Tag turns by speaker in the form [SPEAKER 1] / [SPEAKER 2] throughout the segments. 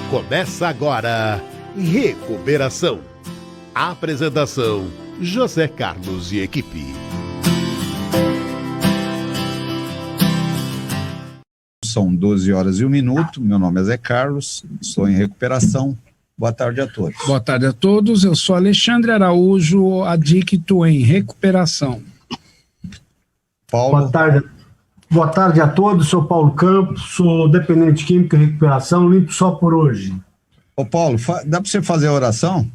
[SPEAKER 1] Começa agora, Recuperação. Apresentação, José Carlos e equipe.
[SPEAKER 2] São 12 horas e 1 minuto, meu nome é Zé Carlos, estou em recuperação. Boa tarde a todos.
[SPEAKER 3] Boa tarde a todos, eu sou Alexandre Araújo, adicto em recuperação.
[SPEAKER 2] Paulo.
[SPEAKER 4] Boa tarde a todos, sou Paulo Campos, sou dependente químico em recuperação, limpo só por hoje.
[SPEAKER 2] Ô Paulo, dá para você fazer a oração?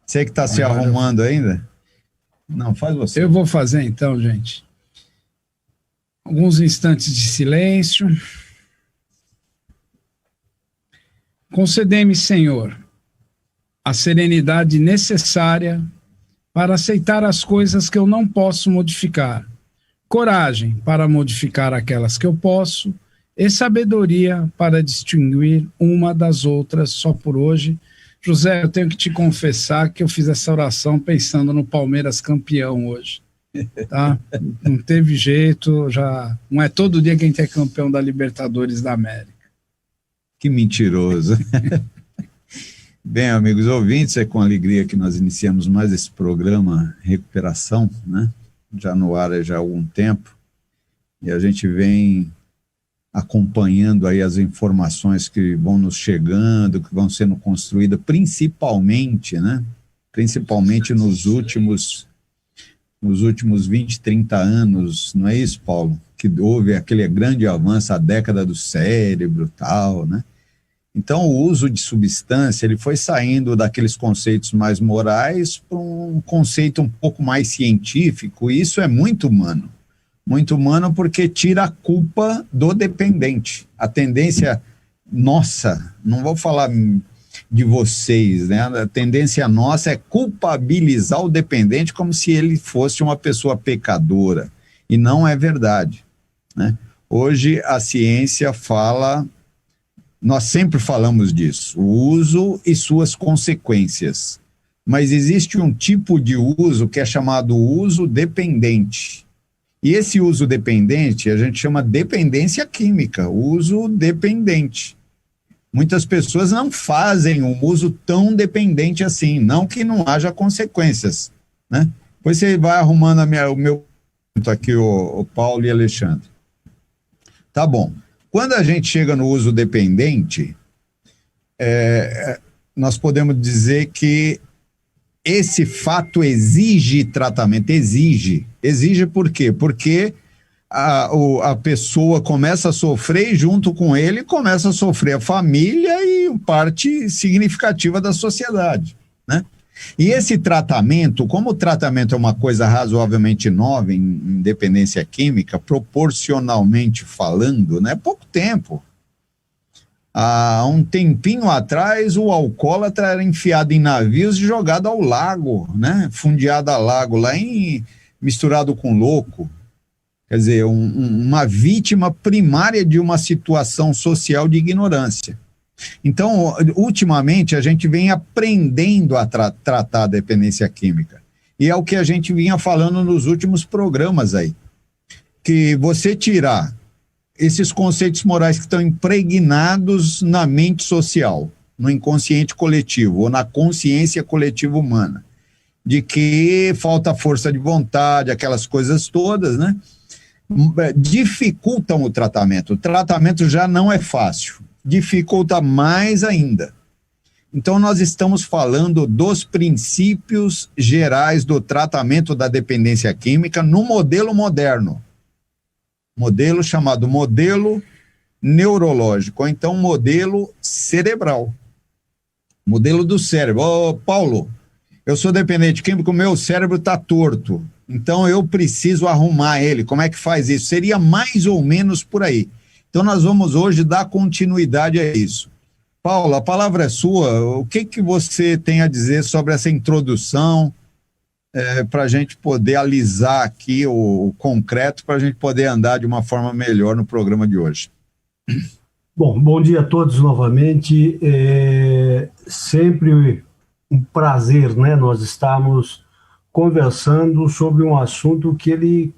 [SPEAKER 2] Você que está se arrumando ainda? Não, faz você.
[SPEAKER 3] Eu vou fazer então, gente. Alguns instantes de silêncio. Concedei-me, Senhor, a serenidade necessária para aceitar as coisas que eu não posso modificar, coragem para modificar aquelas que eu posso e sabedoria para distinguir uma das outras só por hoje. José, eu tenho que te confessar que eu fiz essa oração pensando no Palmeiras campeão hoje, tá? Não teve jeito, já não é todo dia que a gente é campeão da Libertadores da América.
[SPEAKER 2] Que mentiroso. Bem, amigos ouvintes, é com alegria que nós iniciamos mais esse programa Recuperação, né? Já no ar já há algum tempo, e a gente vem acompanhando aí as informações que vão nos chegando, que vão sendo construídas, principalmente, né? Principalmente nos últimos 20, 30 anos, não é isso, Paulo? Que houve aquele grande avanço, a década do cérebro e tal, né? Então, o uso de substância, ele foi saindo daqueles conceitos mais morais para um conceito um pouco mais científico, e isso é muito humano porque tira a culpa do dependente. A tendência nossa, não vou falar de vocês, né? A tendência nossa é culpabilizar o dependente como se ele fosse uma pessoa pecadora, e não é verdade, né? Hoje a ciência fala, nós sempre falamos disso, o uso e suas consequências, mas existe um tipo de uso que é chamado uso dependente, e esse uso dependente a gente chama dependência química, uso dependente. Muitas pessoas não fazem um uso tão dependente assim, não que não haja consequências, né? Depois você vai arrumando o meu aqui, o Paulo e Alexandre. Tá bom. Quando a gente chega no uso dependente, nós podemos dizer que esse fato exige tratamento, exige por quê? Porque a pessoa começa a sofrer e junto com ele começa a sofrer a família e parte significativa da sociedade, né? E esse tratamento, como o tratamento é uma coisa razoavelmente nova em dependência química, proporcionalmente falando, né? Pouco tempo. Há um tempinho atrás, o alcoólatra era enfiado em navios e jogado ao lago, né? Fundeado a lago, misturado com louco. Quer dizer, uma vítima primária de uma situação social de ignorância. Então, ultimamente, a gente vem aprendendo a tratar a dependência química. E é o que a gente vinha falando nos últimos programas aí. Que você tirar esses conceitos morais que estão impregnados na mente social, no inconsciente coletivo, ou na consciência coletiva humana, de que falta força de vontade, aquelas coisas todas, né? Dificultam o tratamento. O tratamento já não é fácil, dificulta mais ainda. Então, nós estamos falando dos princípios gerais do tratamento da dependência química no modelo moderno. Modelo chamado modelo neurológico, ou então modelo cerebral. Modelo do cérebro. Ô, Paulo, eu sou dependente químico, meu cérebro está torto, então eu preciso arrumar ele. Como é que faz isso? Seria mais ou menos por aí. Então nós vamos hoje dar continuidade a isso. Paulo, a palavra é sua. O que você tem a dizer sobre essa introdução, para a gente poder alisar aqui o concreto, para a gente poder andar de uma forma melhor no programa de hoje?
[SPEAKER 4] Bom dia a todos novamente. Sempre um prazer, né? Nós estamos conversando sobre um assunto que ele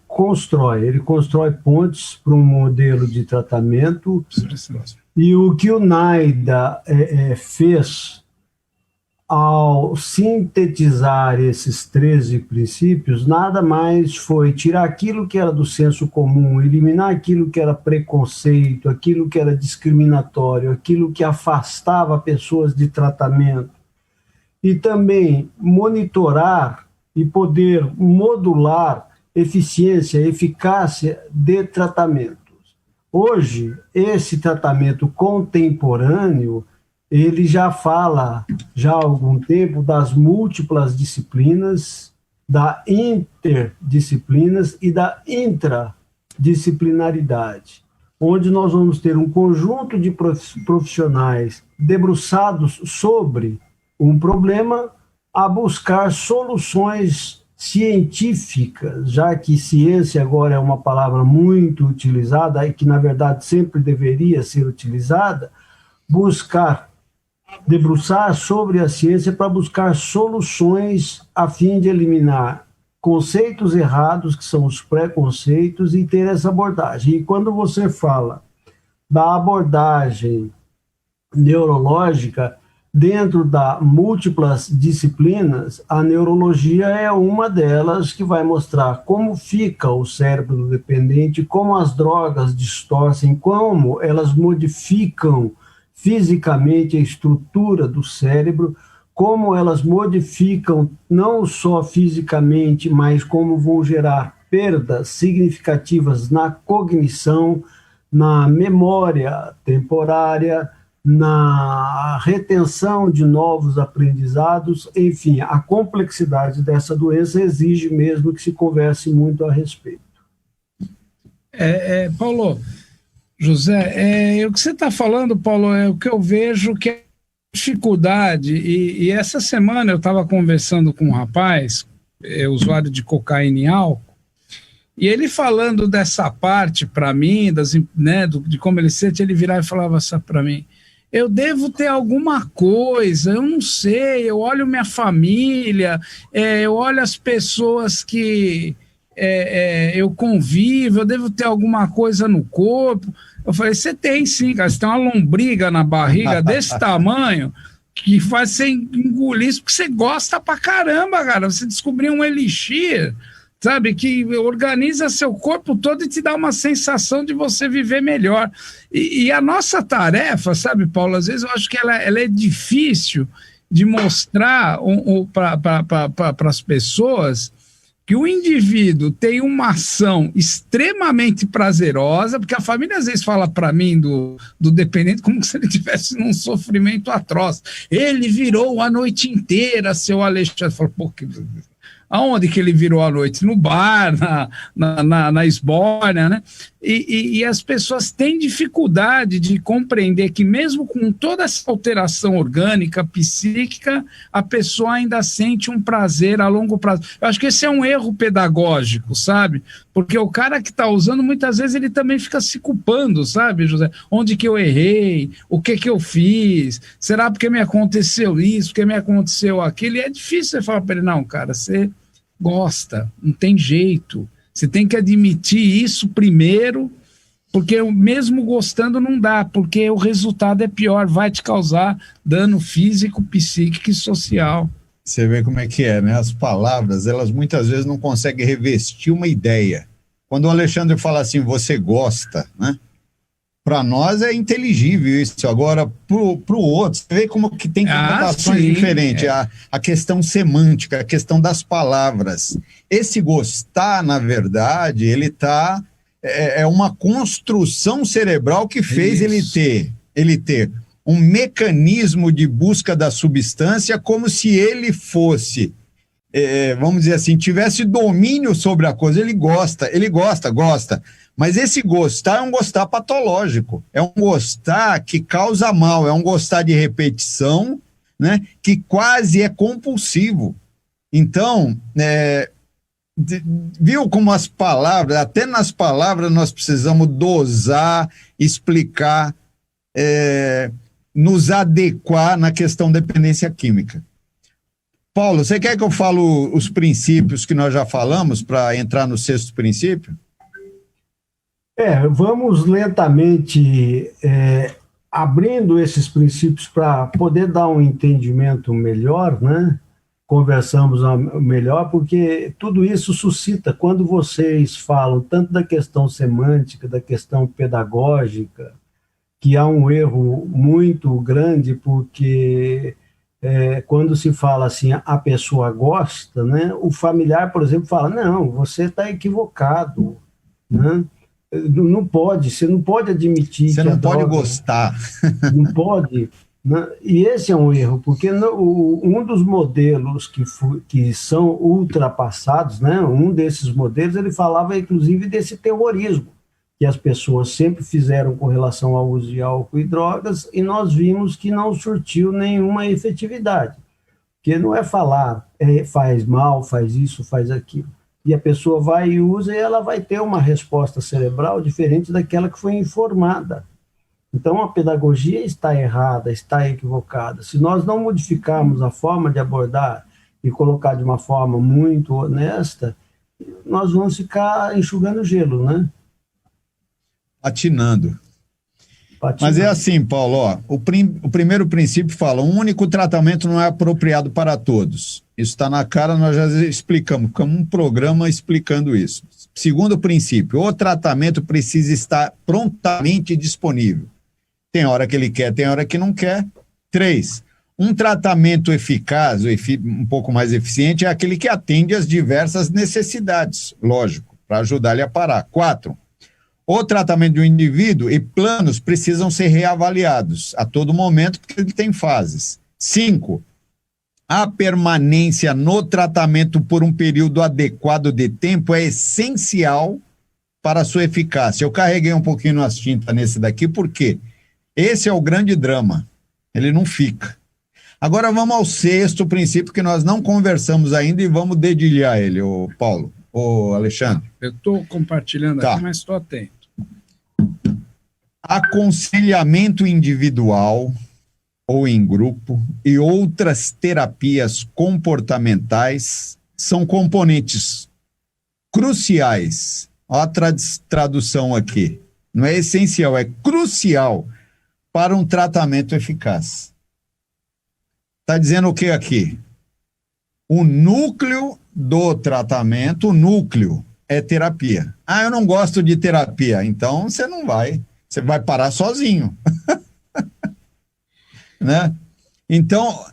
[SPEAKER 4] ele constrói pontes para um modelo de tratamento, e o que o NAIDA fez ao sintetizar esses 13 princípios, nada mais foi tirar aquilo que era do senso comum, eliminar aquilo que era preconceito, aquilo que era discriminatório, aquilo que afastava pessoas de tratamento, e também monitorar e poder modular eficiência, eficácia de tratamentos. Hoje, esse tratamento contemporâneo, ele já fala, já há algum tempo, das múltiplas disciplinas, da interdisciplinas e da intradisciplinaridade, onde nós vamos ter um conjunto de profissionais debruçados sobre um problema a buscar soluções científicas, já que ciência agora é uma palavra muito utilizada e que, na verdade, sempre deveria ser utilizada, debruçar sobre a ciência para buscar soluções a fim de eliminar conceitos errados, que são os preconceitos, e ter essa abordagem. E quando você fala da abordagem neurológica, dentro da múltiplas disciplinas, a neurologia é uma delas, que vai mostrar como fica o cérebro dependente, como as drogas distorcem, como elas modificam fisicamente a estrutura do cérebro, como elas modificam não só fisicamente, mas como vão gerar perdas significativas na cognição, na memória temporária, na retenção de novos aprendizados. Enfim, a complexidade dessa doença exige mesmo que se converse muito a respeito.
[SPEAKER 3] Paulo, José, o que você está falando, Paulo, é o que eu vejo que é dificuldade, e essa semana eu estava conversando com um rapaz, usuário de cocaína e álcool, e ele falando dessa parte para mim, de como ele sente, ele virava e falava assim para mim: eu devo ter alguma coisa, eu não sei, eu olho minha família, eu olho as pessoas que eu convivo, eu devo ter alguma coisa no corpo. Eu falei: você tem sim, cara, você tem uma lombriga na barriga desse tamanho que faz você engolir isso, porque você gosta pra caramba, cara. Você descobriu um elixir, sabe, que organiza seu corpo todo e te dá uma sensação de você viver melhor. E a nossa tarefa, sabe, Paulo, às vezes eu acho que ela é difícil de mostrar para as pessoas que o indivíduo tem uma ação extremamente prazerosa, porque a família às vezes fala para mim do dependente como se ele tivesse num sofrimento atroz. Ele virou a noite inteira, seu Alexandre. Fala: pô, aonde que ele virou a noite? No bar, na esbórnia, né? E as pessoas têm dificuldade de compreender que mesmo com toda essa alteração orgânica, psíquica, a pessoa ainda sente um prazer a longo prazo. Eu acho que esse é um erro pedagógico, sabe? Porque o cara que está usando, muitas vezes ele também fica se culpando, sabe, José? Onde que eu errei? O que que eu fiz? Será porque me aconteceu isso? Porque me aconteceu aquilo? E é difícil você falar para ele: não, cara, você gosta, não tem jeito. Você tem que admitir isso primeiro, porque mesmo gostando não dá, porque o resultado é pior, vai te causar dano físico, psíquico e social.
[SPEAKER 2] Você vê como é que é, né? As palavras, elas muitas vezes não conseguem revestir uma ideia. Quando o Alexandre fala assim: você gosta, né? Para nós é inteligível isso. Agora, para o outro, você vê como que tem conotações diferentes. A questão semântica, a questão das palavras. Esse gostar, na verdade, ele tá... É uma construção cerebral que fez ele ter um mecanismo de busca da substância como se ele fosse... vamos dizer assim, tivesse domínio sobre a coisa. Ele gosta, mas esse gostar é um gostar patológico, é um gostar que causa mal, é um gostar de repetição, né, que quase é compulsivo. Então, viu como as palavras, até nas palavras nós precisamos dosar, explicar, nos adequar na questão da dependência química. Paulo, você quer que eu fale os princípios que nós já falamos para entrar no 6º princípio?
[SPEAKER 4] Vamos lentamente abrindo esses princípios para poder dar um entendimento melhor, né? Conversamos melhor, porque tudo isso suscita, quando vocês falam tanto da questão semântica, da questão pedagógica, que há um erro muito grande, porque quando se fala assim, a pessoa gosta, né? O familiar, por exemplo, fala, não, você está equivocado, né? Não pode, você não pode admitir
[SPEAKER 2] você
[SPEAKER 4] que
[SPEAKER 2] não pode gostar.
[SPEAKER 4] Não pode, né? E esse é um erro, porque um dos modelos que são ultrapassados, né? Um desses modelos, ele falava inclusive desse terrorismo que as pessoas sempre fizeram com relação ao uso de álcool e drogas, e nós vimos que não surtiu nenhuma efetividade. Porque não é falar, faz mal, faz isso, faz aquilo. E a pessoa vai e usa e ela vai ter uma resposta cerebral diferente daquela que foi informada. Então, a pedagogia está errada, está equivocada. Se nós não modificarmos a forma de abordar e colocar de uma forma muito honesta, nós vamos ficar enxugando gelo, né?
[SPEAKER 2] Patinando. Mas é assim, Paulo, ó, o primeiro princípio fala, um único tratamento não é apropriado para todos. Isso está na cara, nós já explicamos, como um programa explicando isso. Segundo princípio, o tratamento precisa estar prontamente disponível. Tem hora que ele quer, tem hora que não quer. 3, um tratamento eficaz, um pouco mais eficiente, é aquele que atende às diversas necessidades, lógico, para ajudar ele a parar. 4, o tratamento do indivíduo e planos precisam ser reavaliados a todo momento, porque ele tem fases. 5, a permanência no tratamento por um período adequado de tempo é essencial para a sua eficácia. Eu carreguei um pouquinho as tintas nesse daqui, porque esse é o grande drama. Ele não fica. Agora vamos ao 6º princípio, que nós não conversamos ainda, e vamos dedilhar ele, ô Paulo, ô Alexandre.
[SPEAKER 3] Eu estou compartilhando aqui, mas estou atento.
[SPEAKER 2] Aconselhamento individual ou em grupo e outras terapias comportamentais são componentes cruciais. Olha a tradução aqui. Não é essencial, é crucial para um tratamento eficaz. Está dizendo o que aqui? O núcleo do tratamento, o núcleo é terapia. Ah, eu não gosto de terapia, então você não vai. Você vai parar sozinho. Né? Então,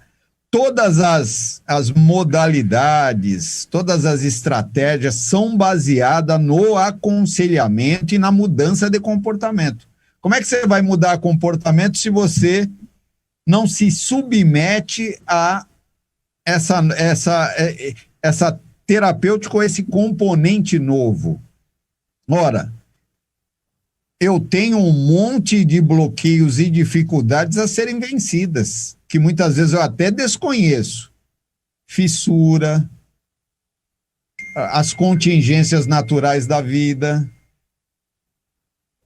[SPEAKER 2] todas as modalidades, todas as estratégias são baseadas no aconselhamento e na mudança de comportamento. Como é que você vai mudar comportamento se você não se submete a essa terapêutica ou esse componente novo? Ora, eu tenho um monte de bloqueios e dificuldades a serem vencidas, que muitas vezes eu até desconheço. Fissura, as contingências naturais da vida,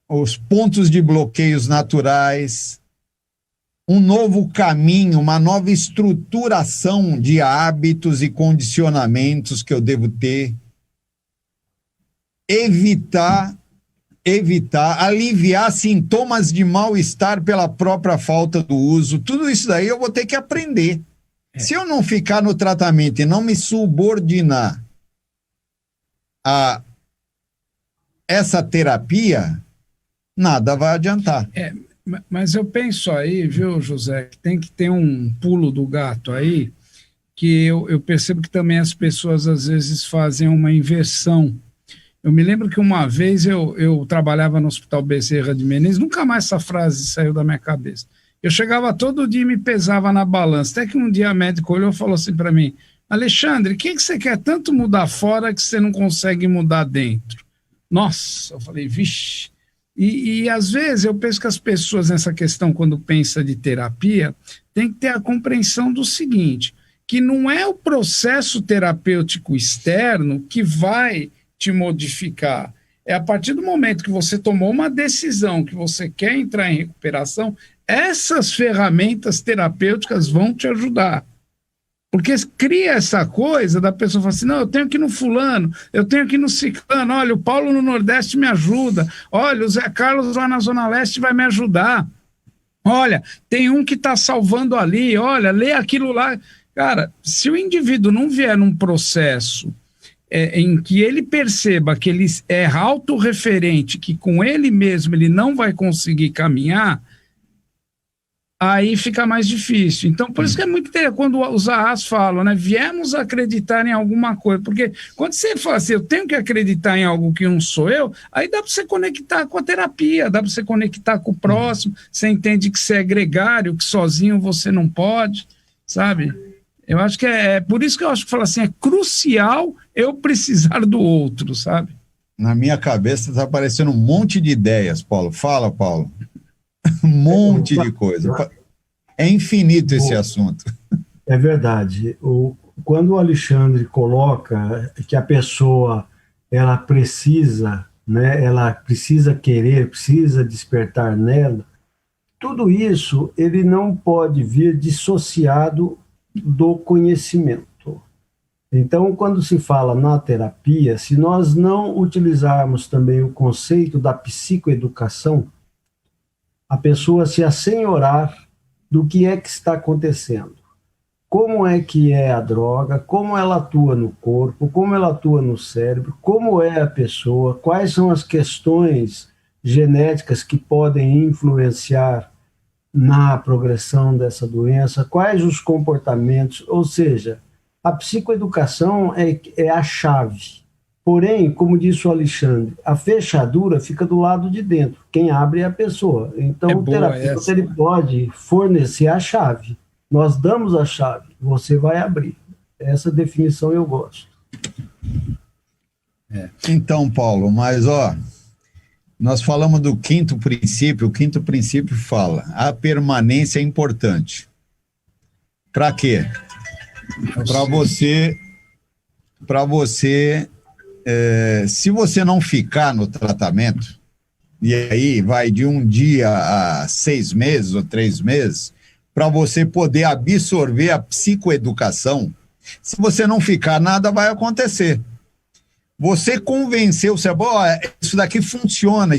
[SPEAKER 2] os pontos de bloqueios naturais, um novo caminho, uma nova estruturação de hábitos e condicionamentos que eu devo ter, aliviar sintomas de mal-estar pela própria falta do uso. Tudo isso daí eu vou ter que aprender. Se eu não ficar no tratamento e não me subordinar a essa terapia, nada vai adiantar.
[SPEAKER 3] Mas eu penso aí, viu, José, que tem que ter um pulo do gato aí, que eu percebo que também as pessoas às vezes fazem uma inversão. Eu me lembro que uma vez eu trabalhava no Hospital Bezerra de Menezes, nunca mais essa frase saiu da minha cabeça. Eu chegava todo dia e me pesava na balança, até que um dia a médica olhou e falou assim para mim, Alexandre, o que você quer tanto mudar fora que você não consegue mudar dentro? Nossa, eu falei, vixe. E às vezes eu penso que as pessoas nessa questão, quando pensa de terapia, tem que ter a compreensão do seguinte, que não é o processo terapêutico externo que vai te modificar. É a partir do momento que você tomou uma decisão, que você quer entrar em recuperação, essas ferramentas terapêuticas vão te ajudar. Porque cria essa coisa da pessoa falar assim, não, eu tenho que ir no fulano, eu tenho que ir no ciclano, olha, o Paulo no Nordeste me ajuda, olha, o Zé Carlos lá na Zona Leste vai me ajudar, olha, tem um que está salvando ali, olha, lê aquilo lá. Cara, se o indivíduo não vier num processo em que ele perceba que ele é autorreferente, que com ele mesmo ele não vai conseguir caminhar, aí fica mais difícil. Então, por isso que é muito interessante quando os Ahás falam, né? Viemos acreditar em alguma coisa. Porque quando você fala assim, eu tenho que acreditar em algo que não sou eu, aí dá para você conectar com a terapia, dá para você conectar com o próximo, você entende que você é gregário, que sozinho você não pode, sabe? Eu acho que é por isso que eu acho que fala assim, é crucial eu precisar do outro, sabe?
[SPEAKER 2] Na minha cabeça está aparecendo um monte de ideias, Paulo. Fala, Paulo. Um monte de coisa. É infinito esse assunto.
[SPEAKER 4] É verdade. Quando o Alexandre coloca que a pessoa ela precisa, né, ela precisa querer, precisa despertar nela, tudo isso ele não pode vir dissociado do conhecimento. Então, quando se fala na terapia, se nós não utilizarmos também o conceito da psicoeducação, a pessoa se assenhorar do que é que está acontecendo. Como é que é a droga, como ela atua no corpo, como ela atua no cérebro, como é a pessoa, quais são as questões genéticas que podem influenciar na progressão dessa doença, quais os comportamentos, ou seja, a psicoeducação é a chave. Porém, como disse o Alexandre, a fechadura fica do lado de dentro. Quem abre é a pessoa. Então, o terapeuta ele pode fornecer a chave. Nós damos a chave, você vai abrir. Essa definição eu gosto.
[SPEAKER 2] Então, Paulo, mas nós falamos do quinto princípio. O quinto princípio fala: a permanência é importante. Para quê? Para você se você não ficar no tratamento, e aí vai de um dia a 6 meses ou 3 meses, para você poder absorver a psicoeducação, se você não ficar, nada vai acontecer. Você convenceu, isso daqui funciona,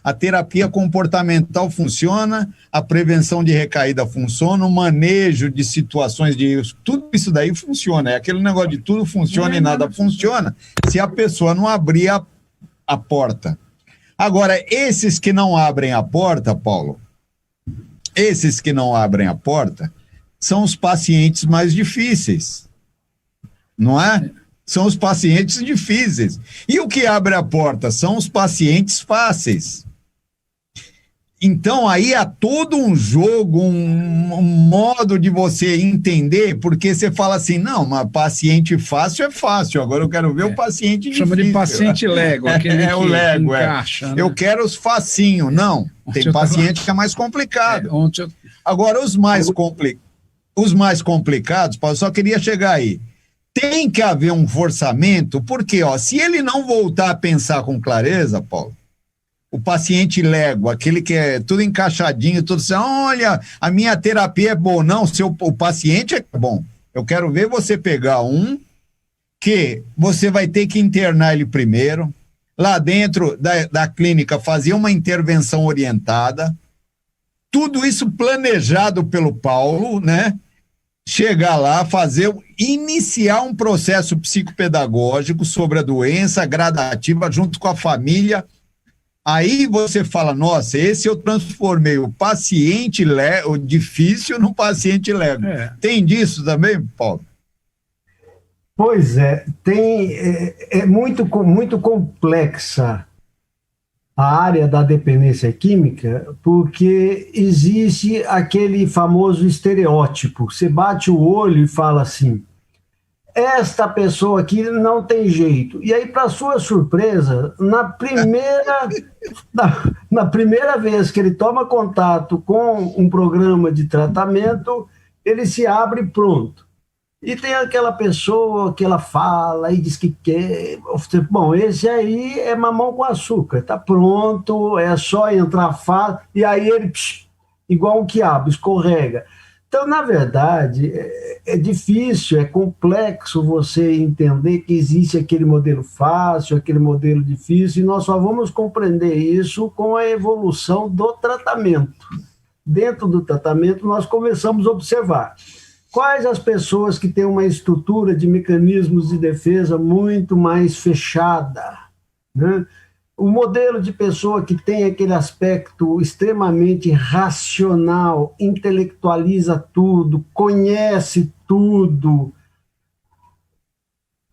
[SPEAKER 2] a terapia comportamental funciona, a prevenção de recaída funciona, o manejo de situações tudo isso daí funciona, é aquele negócio de tudo funciona e nada funciona, se a pessoa não abrir a porta. Agora, esses que não abrem a porta, Paulo, são os pacientes mais difíceis, não é? São os pacientes difíceis. E o que abre a porta são os pacientes fáceis. Então, aí há todo um jogo, um modo de você entender, porque você fala assim, não, mas paciente fácil é fácil, agora eu quero ver o paciente difícil.
[SPEAKER 3] Chama de paciente Lego, aquele
[SPEAKER 2] o Lego,
[SPEAKER 3] encaixa. Né?
[SPEAKER 2] Eu quero os facinhos. Não, tem paciente que é mais complicado. Agora, os mais complicados, Paulo, só queria chegar aí. Tem que haver um forçamento, porque se ele não voltar a pensar com clareza, Paulo, o paciente Lego, aquele que é tudo encaixadinho, tudo assim, olha, a minha terapia é boa. Não, o paciente é bom. Eu quero ver você pegar um que você vai ter que internar ele primeiro, lá dentro da clínica fazer uma intervenção orientada, tudo isso planejado pelo Paulo, né? Chegar lá, iniciar um processo psicopedagógico sobre a doença gradativa junto com a família. Aí você fala, nossa, esse eu transformei o paciente o difícil no paciente leve. Tem disso também, Paulo?
[SPEAKER 4] Pois é, é muito complexa a área da dependência química, porque existe aquele famoso estereótipo. Você bate o olho e fala assim, esta pessoa aqui não tem jeito. E aí, para sua surpresa, na primeira vez que ele toma contato com um programa de tratamento, ele se abre pronto. E tem aquela pessoa que ela fala e diz que quer. Bom, esse aí é mamão com açúcar, tá pronto, é só entrar fácil, e aí ele, igual um quiabo, escorrega. Então, na verdade, é difícil, é complexo você entender que existe aquele modelo fácil, aquele modelo difícil, e nós só vamos compreender isso com a evolução do tratamento. Dentro do tratamento, nós começamos a observar quais as pessoas que têm uma estrutura de mecanismos de defesa muito mais fechada, né? O modelo de pessoa que tem aquele aspecto extremamente racional, intelectualiza tudo, conhece tudo,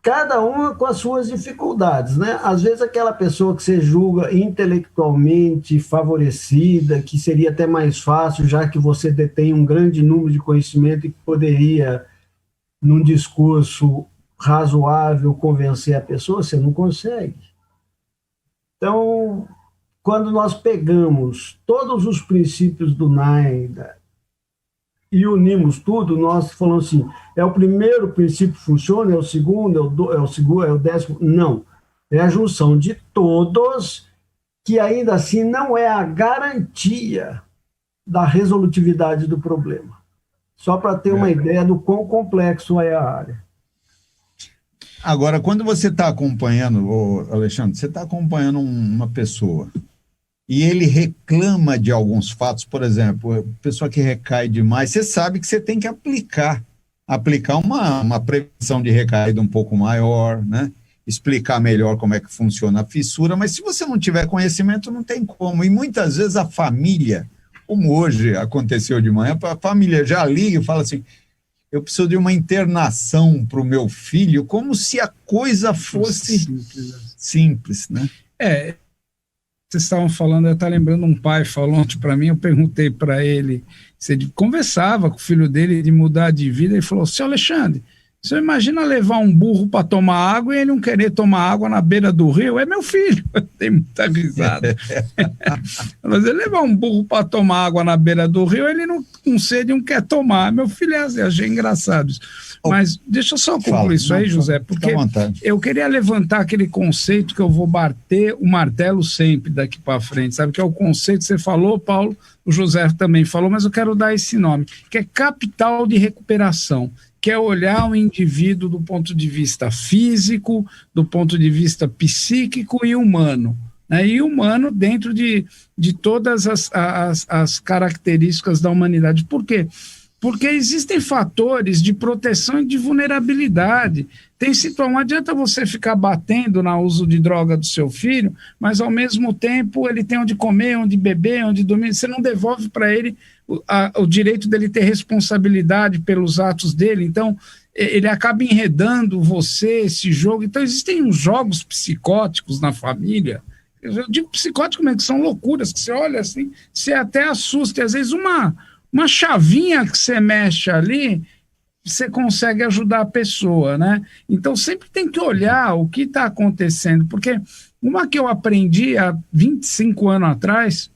[SPEAKER 4] cada uma com as suas dificuldades, né? Às vezes aquela pessoa que você julga intelectualmente favorecida, que seria até mais fácil, já que você detém um grande número de conhecimento e que poderia, num discurso razoável, convencer a pessoa, você não consegue. Então, quando nós pegamos todos os princípios do NAIDA e unimos tudo, nós falamos assim, é o primeiro princípio que funciona, é o segundo, é o décimo. Não, é a junção de todos, que ainda assim não é a garantia da resolutividade do problema. Só para ter uma ideia do quão complexo é a área.
[SPEAKER 2] Agora, quando você está acompanhando, Alexandre, você está acompanhando uma pessoa e ele reclama de alguns fatos, por exemplo, a pessoa que recai demais, você sabe que você tem que aplicar uma prevenção de recaída um pouco maior, né? Explicar melhor como é que funciona a fissura, mas se você não tiver conhecimento, não tem como. E muitas vezes a família, como hoje aconteceu de manhã, a família já liga e fala assim, eu preciso de uma internação para o meu filho, como se a coisa fosse simples, né?
[SPEAKER 3] Vocês estavam falando, eu estava lembrando, um pai falou ontem para mim, eu perguntei para ele, se ele conversava com o filho dele de mudar de vida, ele falou, seu Alexandre, você imagina levar um burro para tomar água e ele não querer tomar água na beira do rio? É meu filho. Tem muita risada. Mas ele levar um burro para tomar água na beira do rio, ele não com sede não quer tomar. Meu filho é assim, achei engraçado isso. Mas deixa eu só concluir isso aí, José, porque eu queria levantar aquele conceito que eu vou bater o martelo sempre daqui para frente, sabe? Que é o conceito que você falou, Paulo, o José também falou, mas eu quero dar esse nome, que é capital de recuperação, que é olhar o indivíduo do ponto de vista físico, do ponto de vista psíquico e humano, né? E humano dentro de todas as características da humanidade. Por quê? Porque existem fatores de proteção e de vulnerabilidade. Não adianta você ficar batendo no uso de droga do seu filho, mas ao mesmo tempo ele tem onde comer, onde beber, onde dormir. Você não devolve para ele o direito dele ter responsabilidade pelos atos dele. Então, ele acaba enredando você, esse jogo. Então, existem uns jogos psicóticos na família. Eu digo psicóticos, mas que são loucuras, que você olha assim, você até assusta. E às vezes uma chavinha que você mexe ali, você consegue ajudar a pessoa, né? Então, sempre tem que olhar o que está acontecendo, porque uma que eu aprendi há 25 anos atrás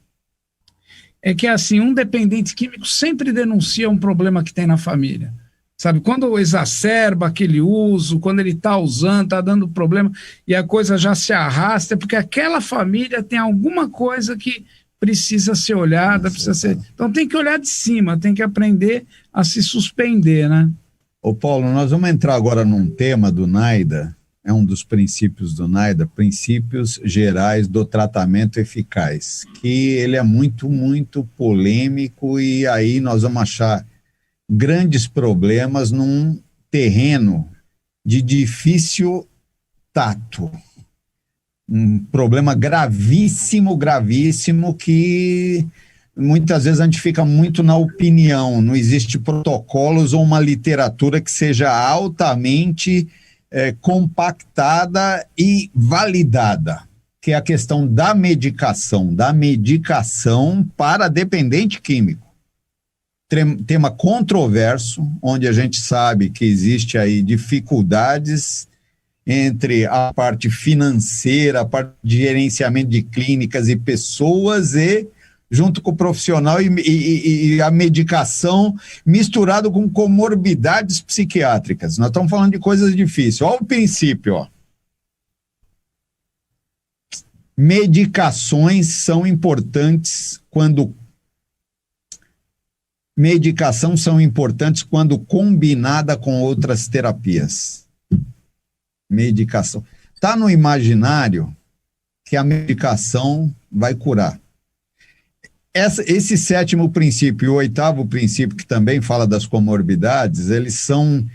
[SPEAKER 3] é que, assim, um dependente químico sempre denuncia um problema que tem na família. Sabe, quando exacerba aquele uso, quando ele está usando, está dando problema, e a coisa já se arrasta, é porque aquela família tem alguma coisa que precisa ser olhada, precisa ser... Então tem que olhar de cima, tem que aprender a se suspender, né?
[SPEAKER 2] Ô Paulo, nós vamos entrar agora num tema do NAIDA, é um dos princípios do NAIDA, princípios gerais do tratamento eficaz, que ele é muito, muito polêmico e aí nós vamos achar grandes problemas num terreno de difícil tato. Um problema gravíssimo, gravíssimo, que muitas vezes a gente fica muito na opinião, não existe protocolos ou uma literatura que seja altamente compactada e validada, que é a questão da medicação para dependente químico. Tema controverso, onde a gente sabe que existe aí dificuldades entre a parte financeira, a parte de gerenciamento de clínicas e pessoas e junto com o profissional e a medicação misturado com comorbidades psiquiátricas. Nós estamos falando de coisas difíceis. Olha o princípio, ó. Medicações são importantes quando medicação são importantes quando combinada com outras terapias? Medicação. Está no imaginário que a medicação vai curar. Esse sétimo princípio e o oitavo princípio, que também fala das comorbidades, eles são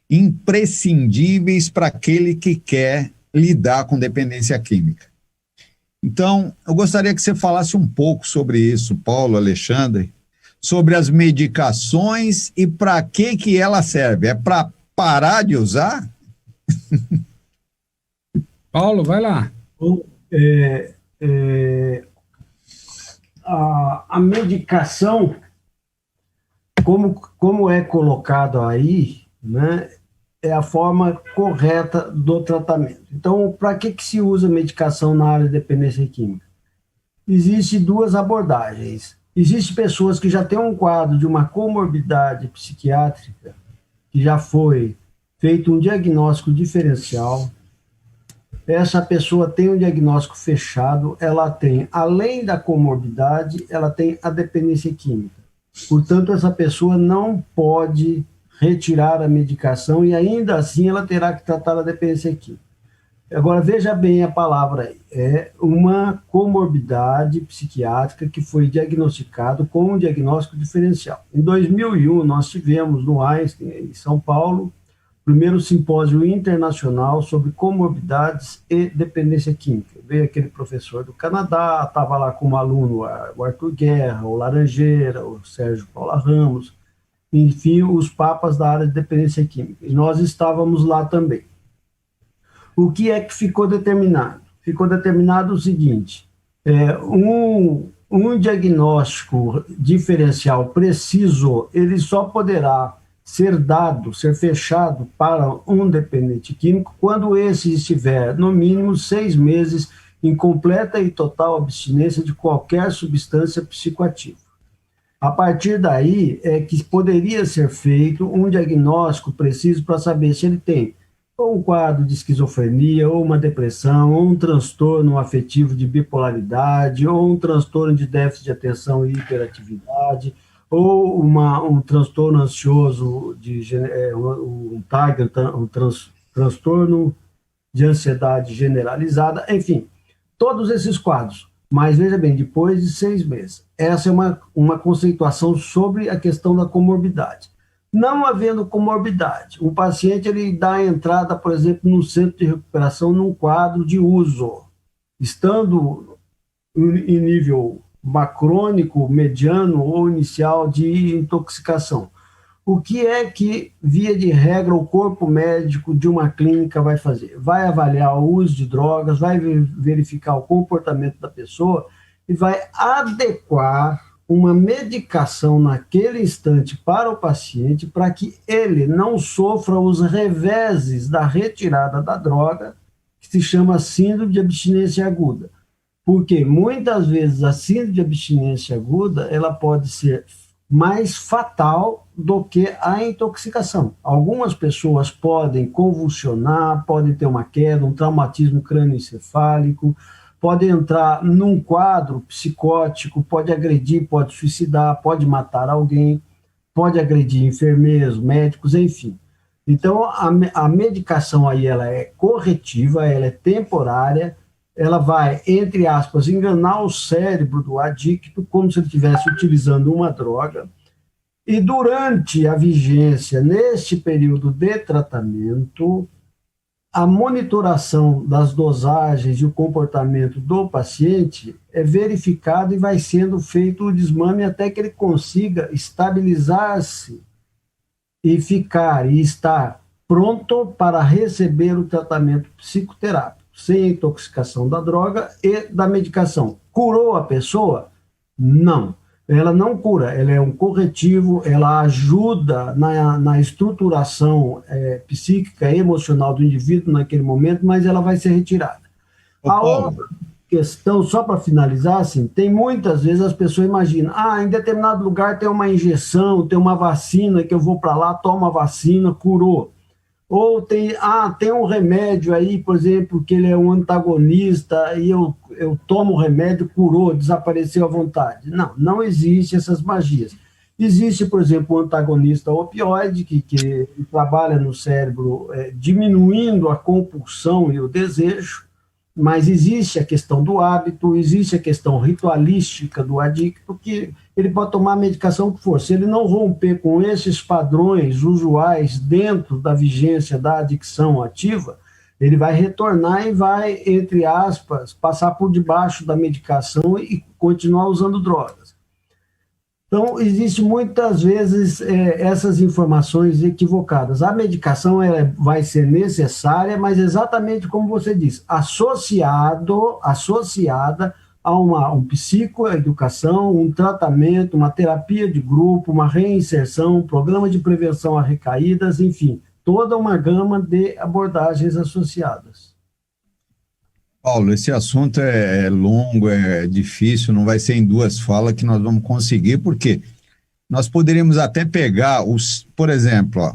[SPEAKER 2] imprescindíveis para aquele que quer lidar com dependência química. Então, eu gostaria que você falasse um pouco sobre isso, Paulo, Alexandre, sobre as medicações e para que ela serve. É para parar de usar?
[SPEAKER 3] Paulo, vai lá.
[SPEAKER 4] A medicação, como é colocado aí, né, é a forma correta do tratamento. Então, para que se usa medicação na área de dependência química? Existem duas abordagens. Existem pessoas que já têm um quadro de uma comorbidade psiquiátrica, que já foi feito um diagnóstico diferencial. Essa pessoa tem um diagnóstico fechado, ela tem, além da comorbidade, ela tem a dependência química. Portanto, essa pessoa não pode retirar a medicação e ainda assim ela terá que tratar a dependência química. Agora, veja bem a palavra aí. É uma comorbidade psiquiátrica que foi diagnosticado com um diagnóstico diferencial. Em 2001, nós tivemos no Einstein, em São Paulo, o primeiro simpósio internacional sobre comorbidades e dependência química. Veio aquele professor do Canadá, estava lá como aluno o Arthur Guerra, o Laranjeira, o Sérgio Paula Ramos, enfim, os papas da área de dependência química. E nós estávamos lá também. O que é que ficou determinado? Ficou determinado o seguinte, um diagnóstico diferencial preciso, ele só poderá ser fechado para um dependente químico quando esse estiver, no mínimo, 6 meses em completa e total abstinência de qualquer substância psicoativa. A partir daí é que poderia ser feito um diagnóstico preciso para saber se ele tem ou um quadro de esquizofrenia, ou uma depressão, ou um transtorno afetivo de bipolaridade, ou um transtorno de déficit de atenção e hiperatividade, ou um transtorno ansioso, transtorno de ansiedade generalizada, enfim, todos esses quadros. Mas, veja bem, depois de 6 meses. Essa é uma conceituação sobre a questão da comorbidade. Não havendo comorbidade, o paciente ele dá a entrada, por exemplo, no centro de recuperação num quadro de uso, estando em nível macrônico, mediano ou inicial de intoxicação. O que é que, via de regra, o corpo médico de uma clínica vai fazer? Vai avaliar o uso de drogas, vai verificar o comportamento da pessoa e vai adequar uma medicação naquele instante para o paciente para que ele não sofra os reveses da retirada da droga, que se chama síndrome de abstinência aguda. Porque muitas vezes a síndrome de abstinência aguda ela pode ser mais fatal do que a intoxicação. Algumas pessoas podem convulsionar, podem ter uma queda, um traumatismo crânioencefálico, pode entrar num quadro psicótico, pode agredir, pode suicidar, pode matar alguém, pode agredir enfermeiros, médicos, enfim. Então, a medicação aí ela é corretiva, ela é temporária, ela vai, entre aspas, enganar o cérebro do adicto, como se ele estivesse utilizando uma droga, e durante a vigência, neste período de tratamento, a monitoração das dosagens e o comportamento do paciente é verificado e vai sendo feito o desmame até que ele consiga estabilizar-se e estar pronto para receber o tratamento psicoterápico, sem intoxicação da droga e da medicação. Curou a pessoa? Não. Ela não cura, ela é um corretivo, ela ajuda na estruturação psíquica e emocional do indivíduo naquele momento, mas ela vai ser retirada. A outra questão, só para finalizar, assim, tem muitas vezes as pessoas imaginam, em determinado lugar tem uma injeção, tem uma vacina, que eu vou para lá, tomo a vacina, curou. Ou tem um remédio aí, por exemplo, que ele é um antagonista e eu tomo o remédio, curou, desapareceu à vontade. Não existe essas magias. Existe, por exemplo, o antagonista opioide, que trabalha no cérebro diminuindo a compulsão e o desejo, mas existe a questão do hábito, existe a questão ritualística do adicto, que ele pode tomar a medicação que for. Se ele não romper com esses padrões usuais dentro da vigência da adicção ativa, ele vai retornar e vai, entre aspas, passar por debaixo da medicação e continuar usando drogas. Então, existe muitas vezes essas informações equivocadas. A medicação vai ser necessária, mas exatamente como você disse, associada a um psicoeducação, um tratamento, uma terapia de grupo, uma reinserção, um programa de prevenção a recaídas, enfim, toda uma gama de abordagens associadas.
[SPEAKER 2] Paulo, esse assunto é longo, é difícil, não vai ser em 2 falas que nós vamos conseguir, porque nós poderíamos até pegar por exemplo, ó,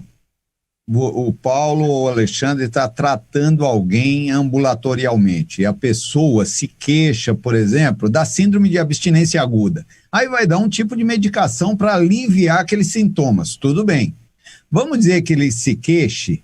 [SPEAKER 2] o Paulo ou o Alexandre está tratando alguém ambulatorialmente, e a pessoa se queixa, por exemplo, da síndrome de abstinência aguda. Aí vai dar um tipo de medicação para aliviar aqueles sintomas, tudo bem. Vamos dizer que ele se queixe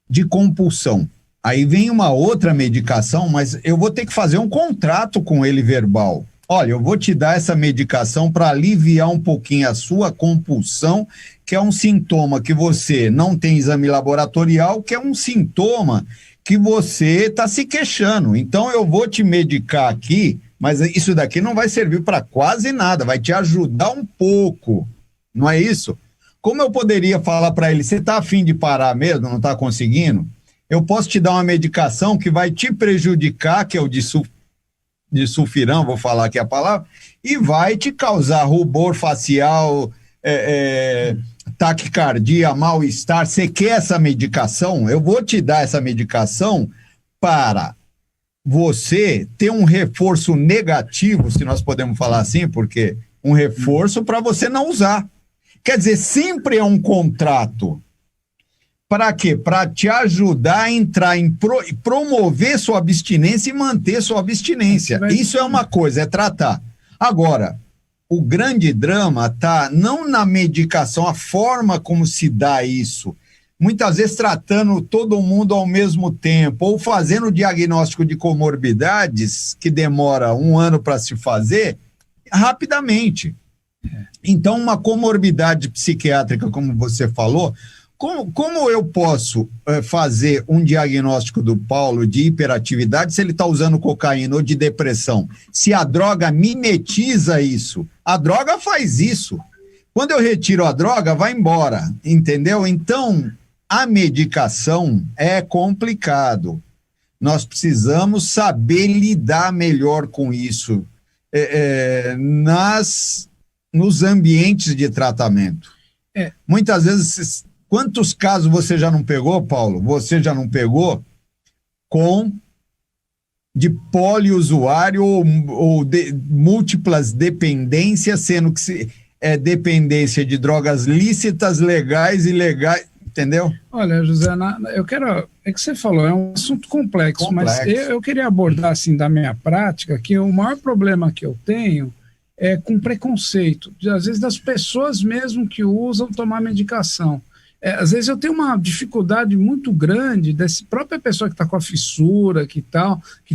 [SPEAKER 2] de compulsão. Aí vem uma outra medicação, mas eu vou ter que fazer um contrato com ele verbal. Olha, eu vou te dar essa medicação para aliviar um pouquinho a sua compulsão, que é um sintoma que você não tem exame laboratorial, que é um sintoma que você está se queixando. Então eu vou te medicar aqui, mas isso daqui não vai servir para quase nada, vai te ajudar um pouco, não é isso? Como eu poderia falar para ele, você está a fim de parar mesmo, não está conseguindo? Eu posso te dar uma medicação que vai te prejudicar, que é o de sulfirão, vou falar aqui a palavra, e vai te causar rubor facial, taquicardia, mal-estar. Você quer essa medicação? Eu vou te dar essa medicação para você ter um reforço negativo, se nós podemos falar assim, porque um reforço para você não usar. Quer dizer, sempre é um contrato. Para quê? Para te ajudar a entrar promover sua abstinência e manter sua abstinência. Isso é uma coisa, é tratar. Agora, o grande drama está não na medicação, a forma como se dá isso. Muitas vezes tratando todo mundo ao mesmo tempo, ou fazendo o diagnóstico de comorbidades, que demora 1 ano para se fazer, rapidamente. Então, uma comorbidade psiquiátrica, como você falou, como eu posso fazer um diagnóstico do Paulo de hiperatividade se ele está usando cocaína ou de depressão? Se a droga mimetiza isso, a droga faz isso. Quando eu retiro a droga, vai embora, entendeu? Então, a medicação é complicado. Nós precisamos saber lidar melhor com isso nos ambientes de tratamento. Muitas vezes... Quantos casos você já não pegou, Paulo? Você já não pegou de poliusuário ou de múltiplas dependências, sendo que é dependência de drogas lícitas, legais e ilegais, entendeu?
[SPEAKER 3] Olha, José, é que você falou, é um assunto complexo. Mas eu queria abordar, assim, da minha prática, que o maior problema que eu tenho é com preconceito, às vezes das pessoas mesmo que usam tomar medicação. Às vezes eu tenho uma dificuldade muito grande dessa própria pessoa que está com a fissura, que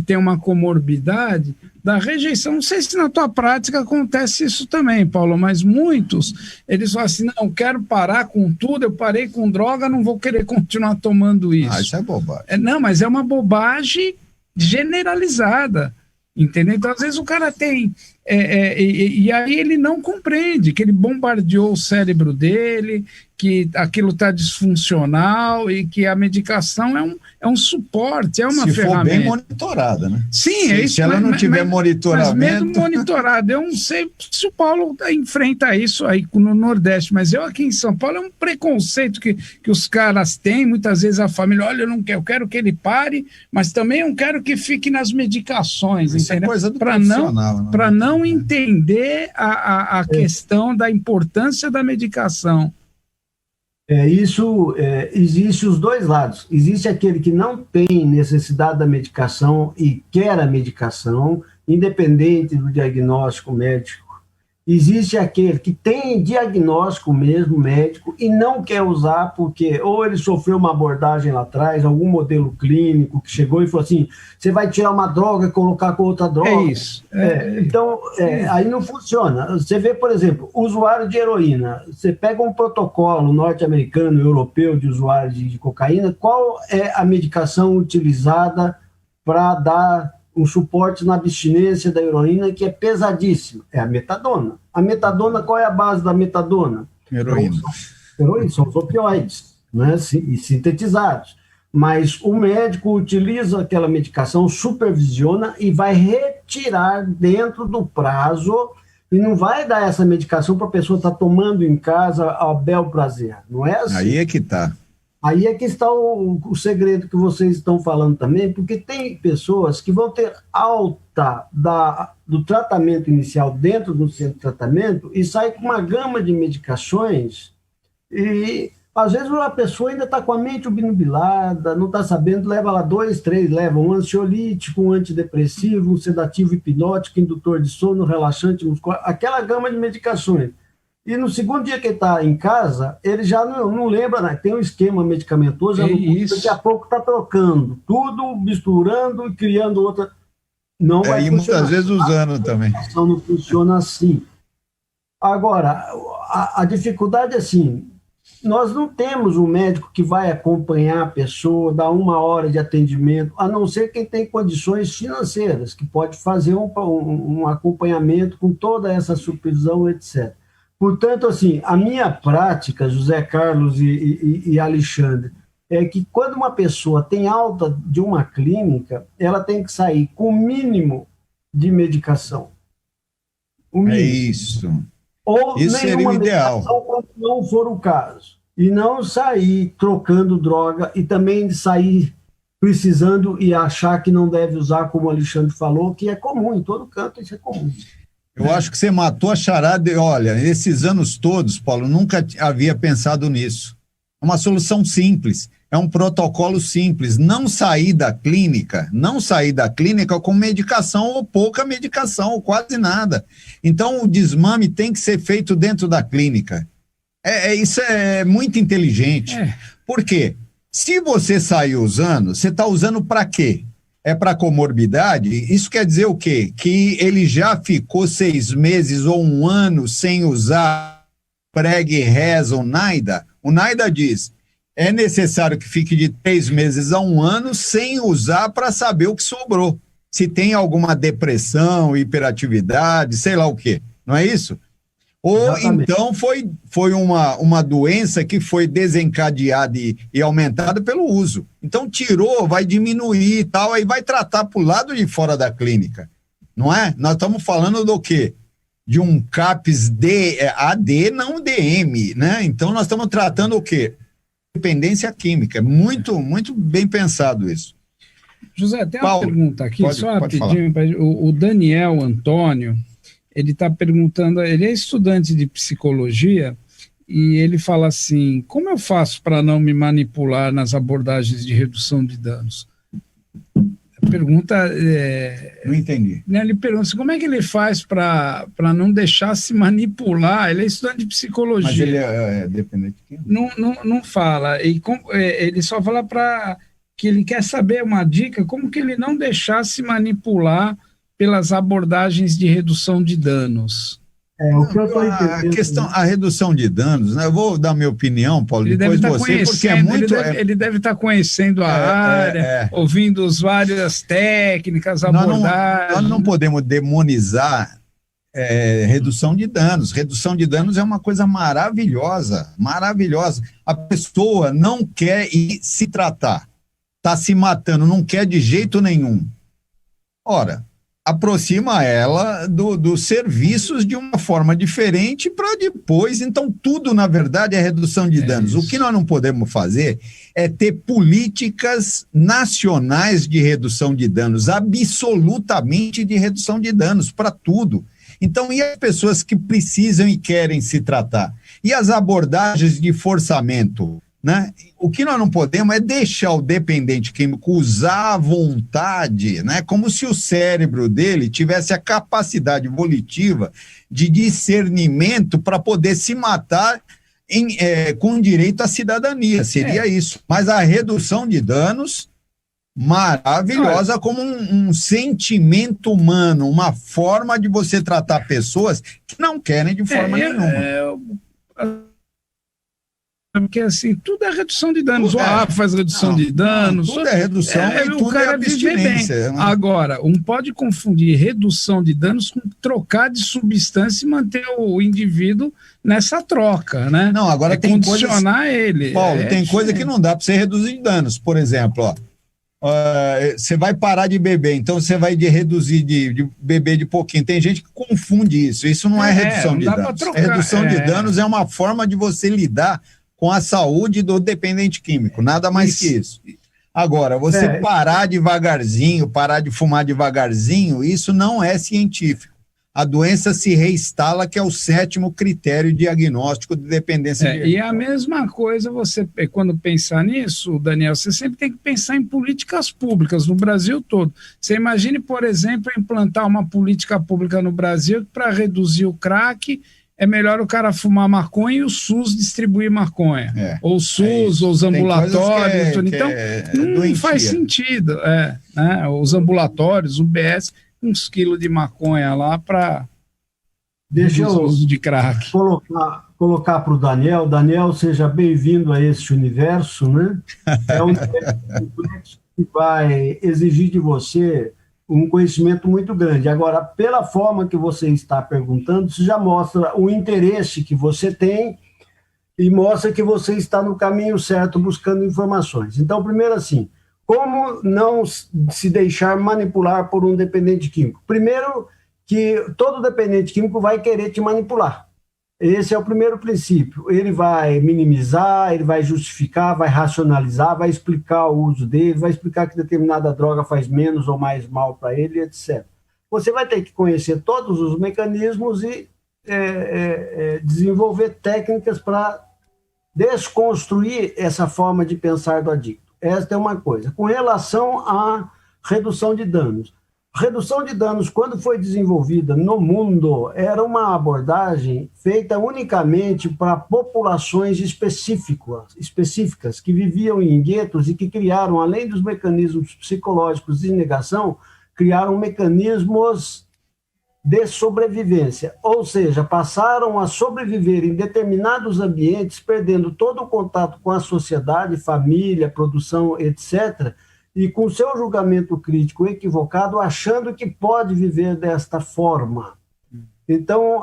[SPEAKER 3] tem uma comorbidade, da rejeição. Não sei se na tua prática acontece isso também, Paulo, mas muitos, eles falam assim, não, quero parar com tudo, eu parei com droga, não vou querer continuar tomando isso.
[SPEAKER 2] Isso é bobagem.
[SPEAKER 3] Não, mas é uma bobagem generalizada, entendeu? Então, às vezes o cara tem... e aí ele não compreende que ele bombardeou o cérebro dele, que aquilo está disfuncional e que a medicação é um suporte, é uma ferramenta. Se for bem
[SPEAKER 2] monitorada, né?
[SPEAKER 3] Sim, é isso.
[SPEAKER 2] Se ela não tiver monitoramento...
[SPEAKER 3] Mas mesmo monitorada, eu não sei se o Paulo enfrenta isso aí no Nordeste, mas eu aqui em São Paulo é um preconceito que os caras têm, muitas vezes a família, olha, eu quero que ele pare, mas também eu quero que fique nas medicações,
[SPEAKER 2] isso
[SPEAKER 3] entendeu?
[SPEAKER 2] É coisa do profissional,
[SPEAKER 3] para não entender a questão da importância da medicação.
[SPEAKER 4] Existe os dois lados. Existe aquele que não tem necessidade da medicação e quer a medicação, independente do diagnóstico médico Existe aquele que tem diagnóstico mesmo médico e não quer usar porque ou ele sofreu uma abordagem lá atrás, algum modelo clínico que chegou e falou assim, você vai tirar uma droga e colocar com outra droga.
[SPEAKER 3] É isso.
[SPEAKER 4] Então, aí não funciona. Você vê, por exemplo, usuário de heroína. Você pega um protocolo norte-americano, europeu de usuário de cocaína, qual é a medicação utilizada para dar um suporte na abstinência da heroína que é pesadíssimo? É a metadona. A metadona, qual é a base da metadona?
[SPEAKER 2] Heroína.
[SPEAKER 4] São os opioides, né, e sintetizados. Mas o médico utiliza aquela medicação, supervisiona e vai retirar dentro do prazo e não vai dar essa medicação para a pessoa estar tomando em casa ao bel prazer. Não é assim.
[SPEAKER 2] Aí é que está.
[SPEAKER 4] Aí é que está o segredo que vocês estão falando também, porque tem pessoas que vão ter alta do tratamento inicial dentro do centro de tratamento e sai com uma gama de medicações e, às vezes, a pessoa ainda está com a mente obnubilada, não está sabendo, leva lá 2, 3, leva um ansiolítico, um antidepressivo, um sedativo hipnótico, indutor de sono, relaxante muscular, aquela gama de medicações. E no segundo dia que ele está em casa, ele já não lembra, né? Tem um esquema medicamentoso, daqui a pouco está trocando, tudo misturando e criando outra. Não vai
[SPEAKER 2] e
[SPEAKER 4] funcionar.
[SPEAKER 2] Muitas vezes usando também.
[SPEAKER 4] A ação não funciona assim. Agora, a dificuldade é assim, nós não temos um médico que vai acompanhar a pessoa, dar 1 hora de atendimento, a não ser quem tem condições financeiras, que pode fazer um acompanhamento com toda essa supervisão, etc. Portanto, assim, a minha prática, José Carlos e Alexandre, é que quando uma pessoa tem alta de uma clínica, ela tem que sair com o mínimo de medicação. O mínimo.
[SPEAKER 2] É isso.
[SPEAKER 4] Ou
[SPEAKER 2] isso seria o ideal.
[SPEAKER 4] Quando não for o caso. E não sair trocando droga e também sair precisando e achar que não deve usar, como o Alexandre falou, que é comum, em todo canto isso é comum.
[SPEAKER 2] Eu acho que você matou a charada. Olha, esses anos todos, Paulo, nunca havia pensado nisso. É uma solução simples, é um protocolo simples. Não sair da clínica com medicação ou pouca medicação, ou quase nada. Então, o desmame tem que ser feito dentro da clínica. Isso é muito inteligente. Por quê? Se você sair usando, você está usando para quê? É para comorbidade? Isso quer dizer o quê? Que ele já ficou 6 meses ou 1 ano sem usar preg, reza ou NAIDA? O NAIDA diz, é necessário que fique de 3 meses a 1 ano sem usar para saber o que sobrou. Se tem alguma depressão, hiperatividade, sei lá o quê. Não é isso? Ou exatamente. Então foi uma doença que foi desencadeada e aumentada pelo uso. Então tirou, vai diminuir e tal, aí vai tratar para o lado de fora da clínica, não é? Nós estamos falando do quê? De um CAPS AD, não DM, né? Então nós estamos tratando o quê? Dependência química. Muito, muito bem pensado isso.
[SPEAKER 3] José, tem uma pergunta aqui, só rapidinho. O Daniel Antônio, ele está perguntando, ele é estudante de psicologia e ele fala assim, como eu faço para não me manipular nas abordagens de redução de danos? A pergunta
[SPEAKER 2] não entendi.
[SPEAKER 3] Né, ele pergunta assim, como é que ele faz para não deixar se manipular? Ele é estudante de psicologia.
[SPEAKER 2] Mas ele é dependente de quem?
[SPEAKER 3] Não fala. Ele só fala para que ele quer saber uma dica, como que ele não deixar se manipular pelas abordagens de redução de danos.
[SPEAKER 4] O que eu estou entendendo.
[SPEAKER 2] A redução de danos, né? Eu vou dar minha opinião, Paulo, depois você, porque é muito...
[SPEAKER 3] Ele deve estar conhecendo a área, ouvindo várias técnicas, abordagens.
[SPEAKER 2] Nós não podemos demonizar redução de danos. Redução de danos é uma coisa maravilhosa, maravilhosa. A pessoa não quer ir se tratar, está se matando, não quer de jeito nenhum. Ora, aproxima ela dos serviços de uma forma diferente para depois, então tudo na verdade é redução de danos. Isso. O que nós não podemos fazer é ter políticas nacionais de redução de danos, absolutamente de redução de danos para tudo. Então, e as pessoas que precisam e querem se tratar? E as abordagens de forçamento? né? O que nós não podemos é deixar o dependente químico usar à vontade, né? Como se o cérebro dele tivesse a capacidade volitiva de discernimento para poder se matar com direito à cidadania. Seria isso. Mas a redução de danos, maravilhosa, como um sentimento humano, uma forma de você tratar pessoas que não querem de forma nenhuma.
[SPEAKER 3] Porque assim, tudo é redução de danos. O AA faz redução de danos.
[SPEAKER 2] Tudo é redução e tudo é abstinência. Né?
[SPEAKER 3] Agora, não pode confundir redução de danos com trocar de substância e manter o indivíduo nessa troca, né?
[SPEAKER 2] Não, agora tem
[SPEAKER 3] condicionar ele.
[SPEAKER 2] Paulo, tem coisa que não dá para você reduzir danos. Por exemplo, você vai parar de beber, então você vai reduzir de beber de pouquinho. Tem gente que confunde isso. Isso não é redução de danos. Redução de danos é uma forma de você lidar com a saúde do dependente químico, nada mais que isso. Agora, você parar devagarzinho, parar de fumar devagarzinho, isso não é científico. A doença se reinstala, que é o 7º critério diagnóstico de dependência.
[SPEAKER 3] E a mesma coisa, você, quando pensar nisso, Daniel, você sempre tem que pensar em políticas públicas no Brasil todo. Você imagine, por exemplo, implantar uma política pública no Brasil para reduzir o crack. É melhor o cara fumar maconha e o SUS distribuir maconha. Ou o SUS, ou os ambulatórios. Então, não faz sentido. Né? Os ambulatórios, o BS, uns quilos de maconha lá para uso de crack.
[SPEAKER 4] Colocar para o Daniel. Daniel, seja bem-vindo a este universo, né? É um universo que vai exigir de você um conhecimento muito grande. Agora, pela forma que você está perguntando, isso já mostra o interesse que você tem e mostra que você está no caminho certo buscando informações. Então, primeiro assim, como não se deixar manipular por um dependente químico? Primeiro, que todo dependente químico vai querer te manipular. Esse é o primeiro princípio. Ele vai minimizar, ele vai justificar, vai racionalizar, vai explicar o uso dele, vai explicar que determinada droga faz menos ou mais mal para ele, etc. Você vai ter que conhecer todos os mecanismos e desenvolver técnicas para desconstruir essa forma de pensar do adicto. Esta é uma coisa. Com relação à redução de danos. Redução de danos, quando foi desenvolvida no mundo, era uma abordagem feita unicamente para populações específicas que viviam em guetos e que criaram, além dos mecanismos psicológicos de negação, criaram mecanismos de sobrevivência, ou seja, passaram a sobreviver em determinados ambientes, perdendo todo o contato com a sociedade, família, produção, etc., e com seu julgamento crítico equivocado, achando que pode viver desta forma. Então,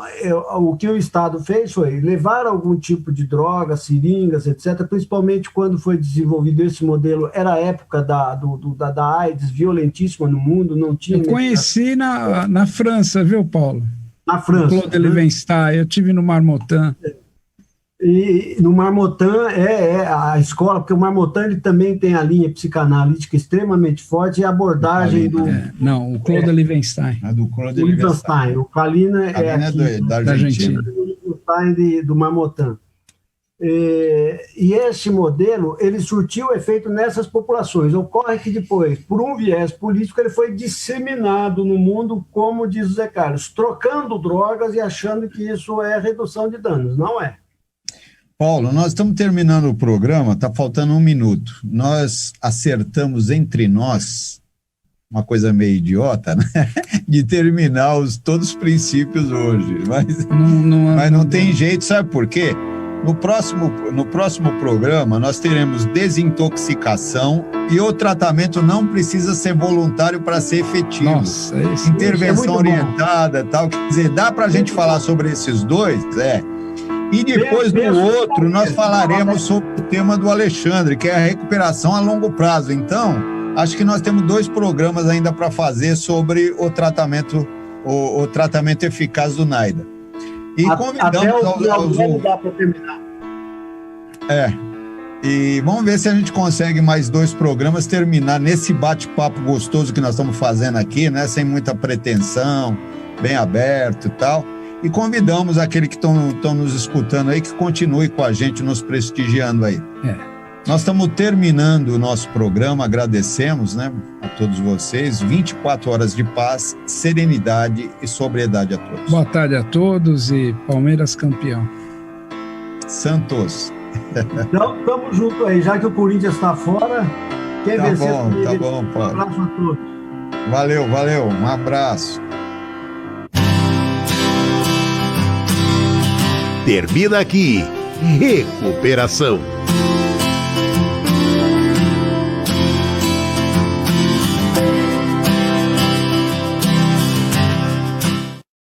[SPEAKER 4] o que o Estado fez foi levar algum tipo de droga, seringas, etc., principalmente quando foi desenvolvido esse modelo, era a época da AIDS violentíssima no mundo, não tinha...
[SPEAKER 3] Eu conheci na França, viu, Paulo?
[SPEAKER 4] Na França.
[SPEAKER 3] Claude Levenstein, eu tive no Marmottan.
[SPEAKER 4] E no Marmottan é a escola, porque o Marmottan ele também tem a linha psicanalítica extremamente forte e a abordagem do...
[SPEAKER 3] Não, o Claude Levenstein.
[SPEAKER 2] A do Claude Levenstein.
[SPEAKER 4] O Kalina é aqui,
[SPEAKER 2] da Argentina.
[SPEAKER 4] Do Marmottan. E esse modelo, ele surtiu efeito nessas populações. Ocorre que depois, por um viés político, ele foi disseminado no mundo, como diz o Zé Carlos, trocando drogas e achando que isso é redução de danos. Não é.
[SPEAKER 2] Paulo, nós estamos terminando o programa, está faltando 1 minuto. Nós acertamos entre nós, uma coisa meio idiota, né? De terminar todos os princípios hoje. Mas não tem jeito, sabe por quê? No próximo programa, nós teremos desintoxicação e o tratamento não precisa ser voluntário para ser efetivo.
[SPEAKER 3] Nossa,
[SPEAKER 2] intervenção orientada, tal. Quer dizer, dá para a gente falar sobre esses dois? E depois do outro, nós falaremos sobre o tema do Alexandre, que é a recuperação a longo prazo. Então, acho que nós temos 2 programas ainda para fazer sobre o tratamento eficaz do NAIDA. E convidamos
[SPEAKER 4] dá para terminar.
[SPEAKER 2] E vamos ver se a gente consegue mais 2 programas terminar nesse bate-papo gostoso que nós estamos fazendo aqui, né? Sem muita pretensão, bem aberto e tal. E convidamos aquele que estão nos escutando aí, que continue com a gente, nos prestigiando aí. Nós estamos terminando o nosso programa, agradecemos, né, a todos vocês. 24 horas de paz, serenidade e sobriedade a todos.
[SPEAKER 3] Boa tarde a todos e Palmeiras campeão.
[SPEAKER 2] Santos.
[SPEAKER 4] Então, tamo junto aí, já que o Corinthians está fora. Quem
[SPEAKER 2] Tá
[SPEAKER 4] vencer
[SPEAKER 2] bom,
[SPEAKER 4] comigo,
[SPEAKER 2] tá bom,
[SPEAKER 4] um
[SPEAKER 2] Paulo.
[SPEAKER 4] abraço a todos.
[SPEAKER 2] Valeu, um abraço.
[SPEAKER 1] Termina aqui Recuperação.